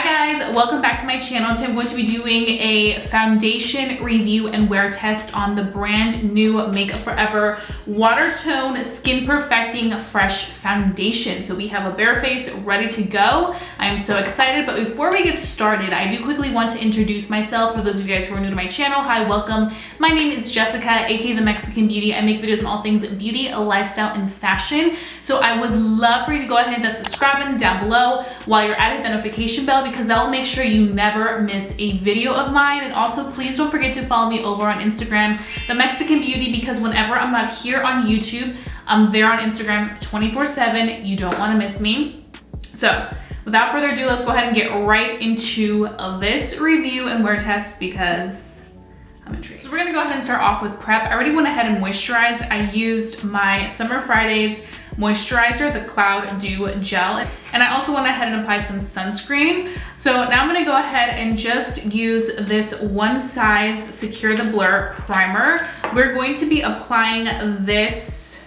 guys, welcome back to my channel. Today I'm going to be doing a foundation review and wear test on the brand new Makeup Forever Watertone Skin Perfecting Fresh Foundation. So we have a bare face ready to go. I am so excited, but before we get started, I do quickly want to introduce myself for those of you guys who are new to my channel. Hi, welcome. My name is Jessica, aka The Mexican Beauty. I make videos on all things beauty, lifestyle, and fashion. So I would love for you to go ahead and hit the subscribe button down below. While you're at it, the notification bell, because that will make sure you never miss a video of mine. And also, please don't forget to follow me over on Instagram, The Mexican Beauty, because whenever I'm not here on YouTube, I'm there on Instagram 24/7. You don't want to miss me. So without further ado, let's go ahead and get right into this review and wear test because I'm intrigued. So we're gonna go ahead and start off with prep. I already went ahead and moisturized. I used my Summer Fridays moisturizer, the Cloud Dew Gel. And I also went ahead and applied some sunscreen. So now I'm gonna go ahead and just use this One Size Secure the Blur primer. We're going to be applying this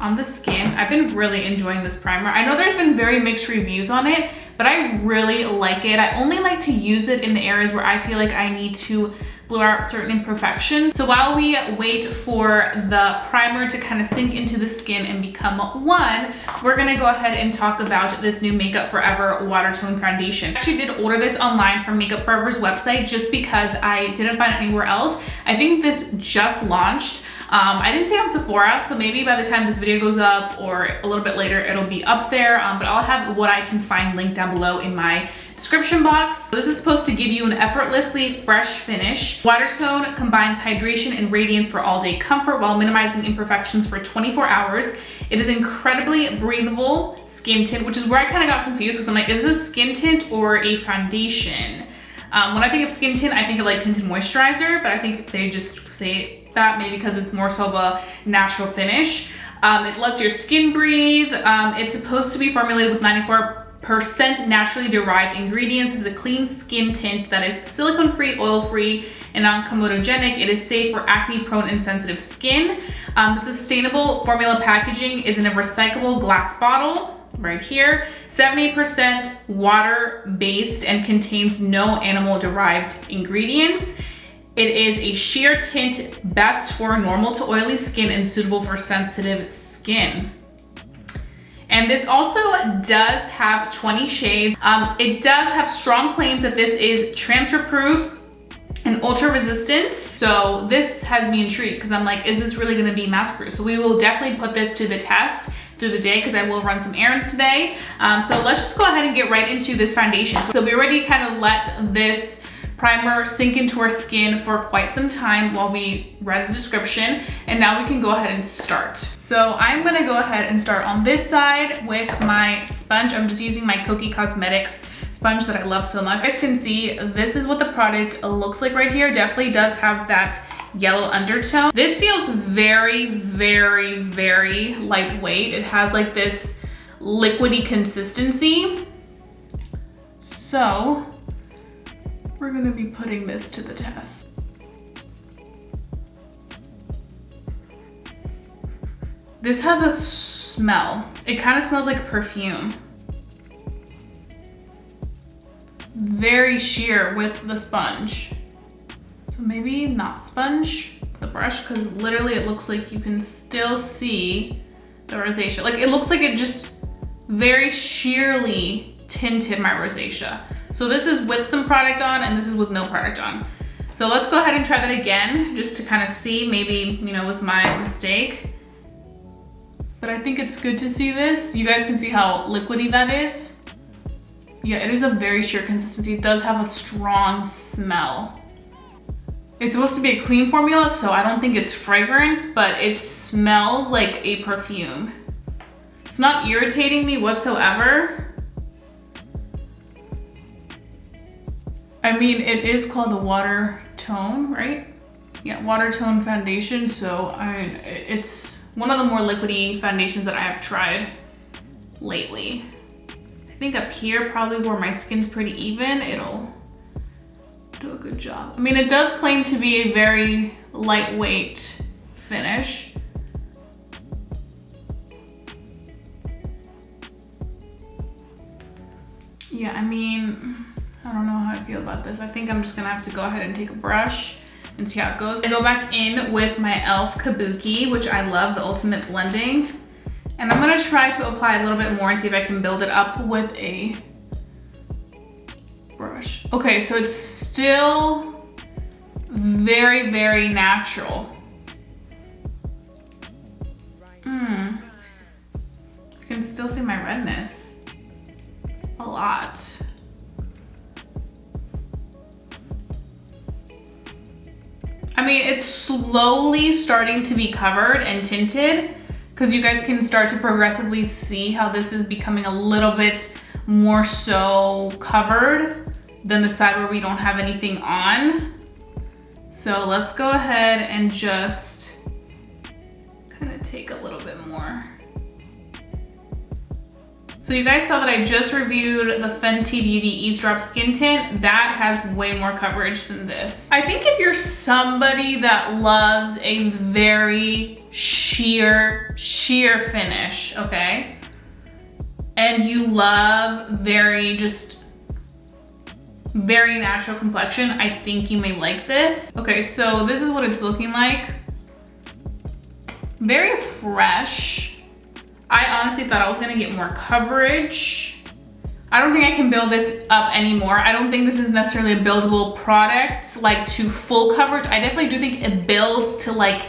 on the skin. I've been really enjoying this primer. I know there's been very mixed reviews on it, but I really like it. I only like to use it in the areas where I feel like I need to blur out certain imperfections. So while we wait for the primer to kind of sink into the skin and become one, we're gonna go ahead and talk about this new Makeup Forever Watertone Foundation. I actually did order this online from Makeup Forever's website just because I didn't find it anywhere else. I think this just launched. I didn't see it on Sephora, so maybe by the time this video goes up or a little bit later, it'll be up there, but I'll have what I can find linked down below in my description box. So this is supposed to give you an effortlessly fresh finish. Watertone combines hydration and radiance for all-day comfort while minimizing imperfections for 24 hours. It is incredibly breathable skin tint, which is where I kind of got confused because I'm like, is this skin tint or a foundation? When I think of skin tint, I think of like tinted moisturizer, but I think they just say that maybe because it's more so of a natural finish. It lets your skin breathe. It's supposed to be formulated with 94% naturally derived ingredients. It's a clean skin tint that is silicone-free, oil-free, and non-comedogenic. It is safe for acne-prone and sensitive skin. The sustainable formula packaging is in a recyclable glass bottle right here. 78% water-based and contains no animal-derived ingredients. It is a sheer tint best for normal to oily skin and suitable for sensitive skin. And this also does have 20 shades. It does have strong claims that this is transfer proof and ultra resistant. So this has me intrigued because I'm like, is this really gonna be mask proof? So we will definitely put this to the test through the day because I will run some errands today. So let's just go ahead and get right into this foundation. So we already kind of let this primer sink into our skin for quite some time while we read the description, and now we can go ahead and start. So I'm gonna go ahead and start on this side with my sponge. I'm just using my Kokie Cosmetics sponge that I love so much. You guys can see this is what the product looks like right here. Definitely does have that yellow undertone. This feels very, very, very lightweight. It has like this liquidy consistency. So we're gonna be putting this to the test. This has a smell. It kind of smells like perfume. Very sheer with the sponge. So maybe not sponge the brush, because literally it looks like you can still see the rosacea. Like it looks like it just very sheerly tinted my rosacea. So this is with some product on and this is with no product on. So let's go ahead and try that again just to kind of see, maybe, you know, it was my mistake. But I think it's good to see this. You guys can see how liquidy that is. Yeah, it is a very sheer consistency. It does have a strong smell. It's supposed to be a clean formula, so I don't think it's fragrance, but it smells like a perfume. It's not irritating me whatsoever. I mean, it is called the Watertone, right? Yeah, Watertone foundation. So it's one of the more liquidy foundations that I have tried lately. I think up here, probably where my skin's pretty even, it'll do a good job. I mean, it does claim to be a very lightweight finish. Yeah, I mean, I don't know how I feel about this. I think I'm just gonna have to go ahead and take a brush and see how it goes. I go back in with my e.l.f. Kabuki, which I love, the Ultimate Blending. And I'm gonna try to apply a little bit more and see if I can build it up with a brush. Okay, so it's still very, very natural. You can still see my redness a lot. I mean, it's slowly starting to be covered and tinted, because you guys can start to progressively see how this is becoming a little bit more so covered than the side where we don't have anything on. So let's go ahead and just kind of take a little bit more. So you guys saw that I just reviewed the Fenty Beauty Ease Drop Skin Tint. That has way more coverage than this. I think if you're somebody that loves a very sheer finish, okay? And you love very natural complexion, I think you may like this. Okay, so this is what it's looking like. Very fresh. I honestly thought I was gonna get more coverage. I don't think I can build this up anymore. I don't think this is necessarily a buildable product, like to full coverage. I definitely do think it builds to like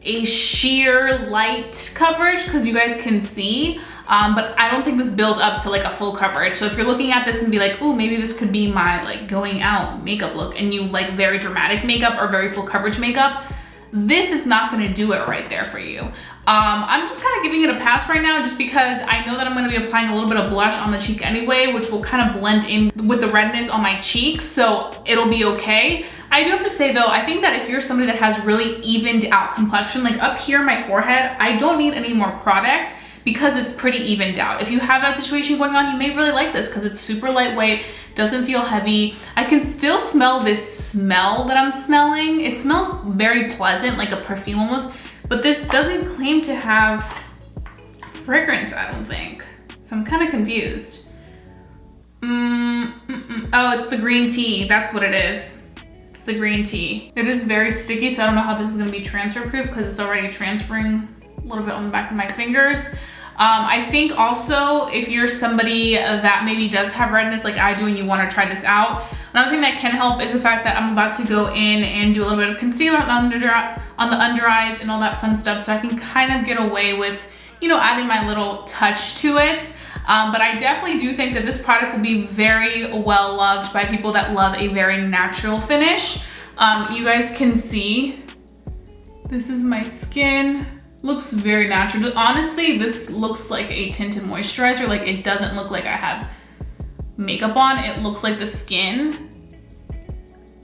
a sheer light coverage, because you guys can see, but I don't think this builds up to like a full coverage. So if you're looking at this and be like, oh, maybe this could be my like going out makeup look, and you like very dramatic makeup or very full coverage makeup, this is not gonna do it right there for you. I'm just kind of giving it a pass right now, just because I know that I'm gonna be applying a little bit of blush on the cheek anyway, which will kind of blend in with the redness on my cheeks, so it'll be okay. I do have to say though, I think that if you're somebody that has really evened out complexion, like up here my forehead, I don't need any more product because it's pretty evened out. If you have that situation going on, you may really like this because it's super lightweight, doesn't feel heavy. I can still smell this smell that I'm smelling. It smells very pleasant, like a perfume almost, but this doesn't claim to have fragrance, I don't think. So I'm kind of confused. Oh, it's the green tea, that's what it is. It's the green tea. It is very sticky, so I don't know how this is gonna be transfer proof because it's already transferring a little bit on the back of my fingers. I think also if you're somebody that maybe does have redness like I do and you want to try this out, another thing that can help is the fact that I'm about to go in and do a little bit of concealer on the under eyes and all that fun stuff, so I can kind of get away with, you know, adding my little touch to it. But I definitely do think that this product will be very well loved by people that love a very natural finish. You guys can see, this is my skin. Looks very natural. Honestly, this looks like a tinted moisturizer. Like, it doesn't look like I have makeup on. It looks like the skin.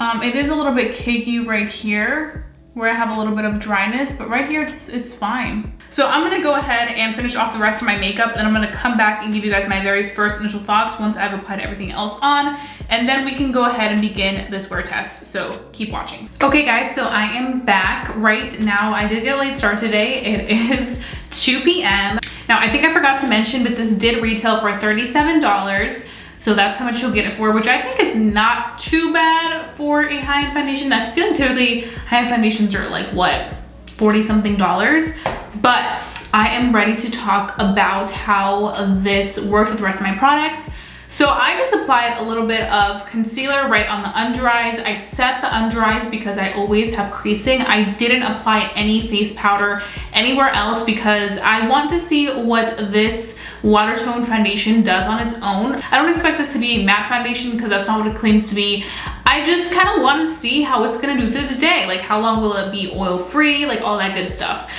It is a little bit cakey right here where I have a little bit of dryness, but right here it's fine. So I'm gonna go ahead and finish off the rest of my makeup, and I'm gonna come back and give you guys my very first initial thoughts once I've applied everything else on, and then we can go ahead and begin this wear test, so keep watching. Okay guys, so I am back right now. I did get a late start today. It is 2 p.m. Now I think I forgot to mention that this did retail for $37. So that's how much you'll get it for, which I think is not too bad for a high-end foundation. I feel like typically high-end foundations are like, what, 40-something dollars? But I am ready to talk about how this works with the rest of my products. So I just applied a little bit of concealer right on the under eyes. I set the under eyes because I always have creasing. I didn't apply any face powder anywhere else because I want to see what this Watertone foundation does on its own. I don't expect this to be a matte foundation because that's not what it claims to be. I just kind of want to see how it's going to do through the day. Like, how long will it be oil free, like all that good stuff.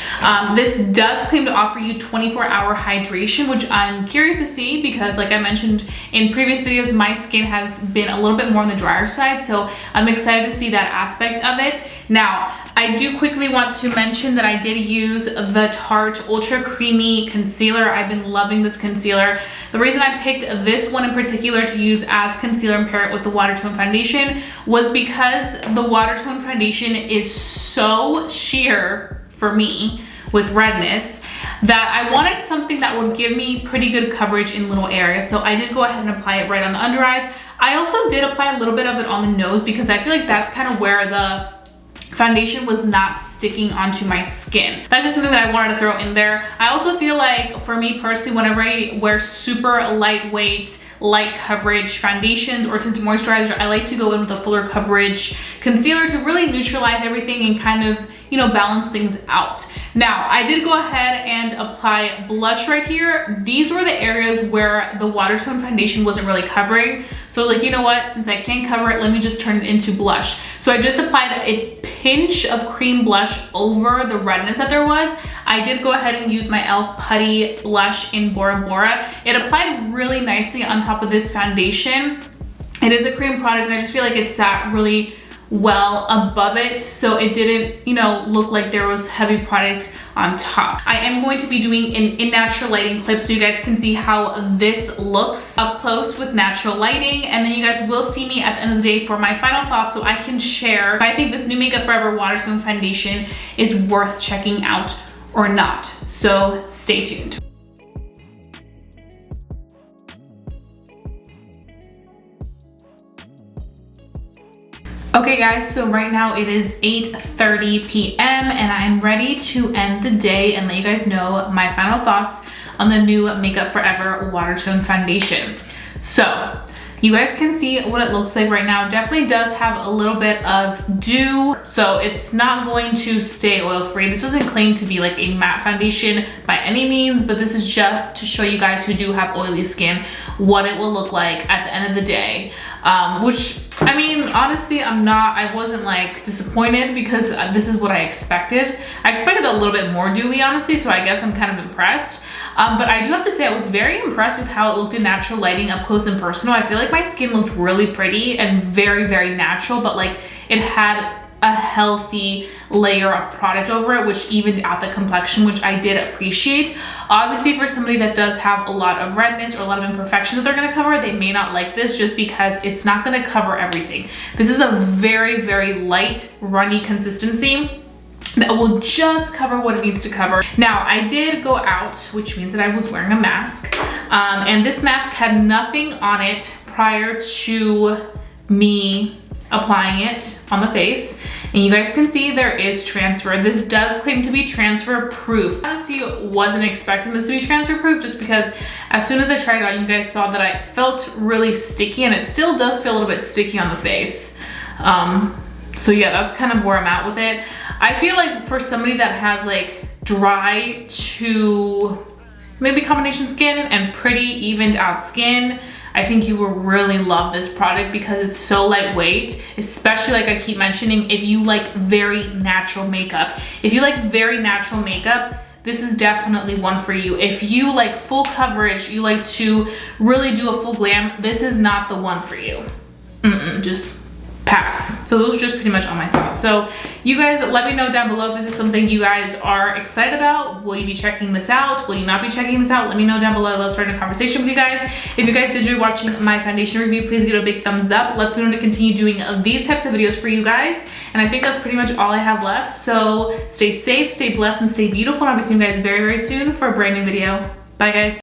This does claim to offer you 24-hour hydration, which I'm curious to see because, like I mentioned in previous videos, my skin has been a little bit more on the drier side, so I'm excited to see that aspect of it. Now, I do quickly want to mention that I did use the Tarte Ultra Creamy Concealer. I've been loving this concealer. The reason I picked this one in particular to use as concealer and pair it with the Watertone foundation was because the Watertone foundation is so sheer for me with redness that I wanted something that would give me pretty good coverage in little areas. So I did go ahead and apply it right on the under eyes. I also did apply a little bit of it on the nose because I feel like that's kind of where the foundation was not sticking onto my skin. That's just something that I wanted to throw in there. I also feel like for me personally, whenever I wear super lightweight, light coverage foundations or tinted moisturizer, I like to go in with a fuller coverage concealer to really neutralize everything and kind of, you know, balance things out. Now, I did go ahead and apply blush right here. These were the areas where the Watertone foundation wasn't really covering. So like, you know what, since I can't cover it, let me just turn it into blush. So I just applied a pinch of cream blush over the redness that there was. I did go ahead and use my e.l.f. Putty blush in Bora Bora. It applied really nicely on top of this foundation. It is a cream product and I just feel like it sat really well above it, so it didn't, you know, look like there was heavy product on top. I am going to be doing an in natural lighting clip so you guys can see how this looks up close with natural lighting, and then you guys will see me at the end of the day for my final thoughts so I can share if I think this new Makeup Forever Watertone foundation is worth checking out or not. So stay tuned. Okay guys, so right now it is 8:30 p.m. and I'm ready to end the day and let you guys know my final thoughts on the new Makeup Forever Watertone foundation. So you guys can see what it looks like right now. It definitely does have a little bit of dew, so it's not going to stay oil-free. This doesn't claim to be like a matte foundation by any means, but this is just to show you guys who do have oily skin what it will look like at the end of the day. Which, I mean, honestly, I wasn't like disappointed because this is what I expected. I expected a little bit more dewy, honestly, so I guess I'm kind of impressed. But I do have to say I was very impressed with how it looked in natural lighting up close and personal. I feel like my skin looked really pretty and very, very natural, but like it had a healthy layer of product over it, which evened out the complexion, which I did appreciate. Obviously, for somebody that does have a lot of redness or a lot of imperfections that they're gonna cover, they may not like this just because it's not gonna cover everything. This is a very, very light, runny consistency that will just cover what it needs to cover. Now, I did go out, which means that I was wearing a mask, and this mask had nothing on it prior to me applying it on the face, and you guys can see there is transfer. This does claim to be transfer proof. I honestly wasn't expecting this to be transfer proof just because as soon as I tried it on, you guys saw that I felt really sticky, and it still does feel a little bit sticky on the face. So yeah, that's kind of where I'm at with it. I feel like for somebody that has like dry to maybe combination skin and pretty evened out skin, I think you will really love this product because it's so lightweight, especially like I keep mentioning, if you like very natural makeup. If you like very natural makeup, this is definitely one for you. If you like full coverage, you like to really do a full glam, this is not the one for you. Just pass. So those are just pretty much all my thoughts. So you guys let me know down below if this is something you guys are excited about. Will you be checking this out? Will you not be checking this out? Let me know down below. Let's start a conversation with you guys. If you guys did enjoy watching my foundation review, please give it a big thumbs up. Let's be able to continue doing these types of videos for you guys. And I think that's pretty much all I have left. So stay safe, stay blessed, and stay beautiful. And I'll be seeing you guys very, very soon for a brand new video. Bye guys.